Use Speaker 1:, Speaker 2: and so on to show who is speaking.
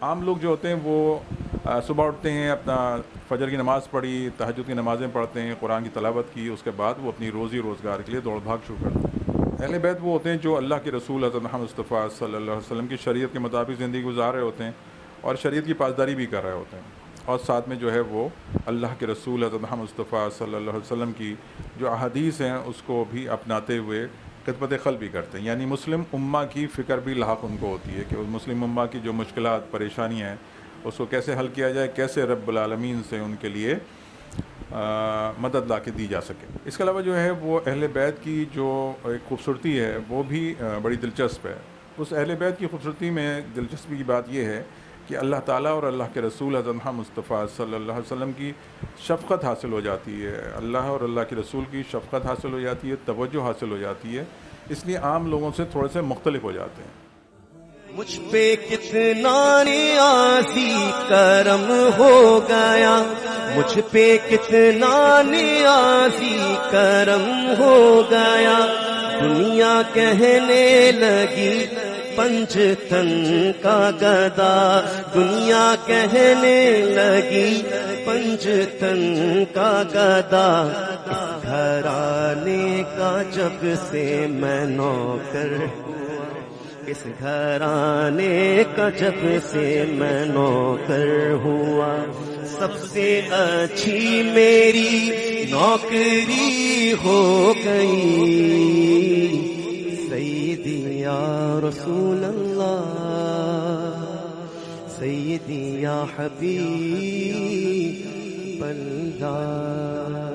Speaker 1: عام لوگ جو ہوتے ہیں وہ صبح اٹھتے ہیں، اپنا فجر کی نماز پڑھی، تہجد کی نمازیں پڑھتے ہیں، قرآن کی تلاوت کی، اس کے بعد وہ اپنی روزی روزگار کے لیے دوڑ بھاگ شروع کرتے ہیں۔ اہل بیت وہ ہوتے ہیں جو اللہ کے رسول حضرت محمد مصطفیٰ صلی اللہ علیہ وسلم کی شریعت کے مطابق زندگی گزار رہے ہوتے ہیں اور شریعت کی پاسداری بھی کر رہے ہوتے ہیں، اور ساتھ میں جو ہے وہ اللہ کے رسول حضرت محمد مصطفیٰ صلی اللہ علیہ وسلم کی جو احادیث ہیں اس کو بھی اپناتے ہوئے خدمت خلق بھی کرتے ہیں، یعنی مسلم امہ کی فکر بھی لاحق ان کو ہوتی ہے کہ مسلم امہ کی جو مشکلات پریشانیاں ہیں اس کو کیسے حل کیا جائے، کیسے رب العالمین سے ان کے لیے مدد لا کے دی جا سکے۔ اس کے علاوہ جو ہے وہ اہل بیت کی جو ایک خوبصورتی ہے وہ بھی بڑی دلچسپ ہے۔ اس اہل بیت کی خوبصورتی میں دلچسپی کی بات یہ ہے کہ اللہ تعالیٰ اور اللہ کے رسول حضرت محمد مصطفیٰ صلی اللہ علیہ وسلم کی شفقت حاصل ہو جاتی ہے، اللہ اور اللہ کے رسول کی شفقت حاصل ہو جاتی ہے، توجہ حاصل ہو جاتی ہے، اس لیے عام لوگوں سے تھوڑے سے مختلف ہو جاتے ہیں۔
Speaker 2: مجھ پہ کتنا نیازی کرم ہو گیا، مجھ پہ کتنا نیازی کرم ہو گیا، دنیا کہنے لگی پنجتن کا گدا، دنیا کہنے لگی پنجتن کا گدا، اس گھرانے کا جب سے میں نوکر، اس گھرانے کا جب سے میں نوکر ہوا، سب سے اچھی میری نوکری ہو گئی، سیدی یا رسول اللہ، سیدی یا حبیب اللہ۔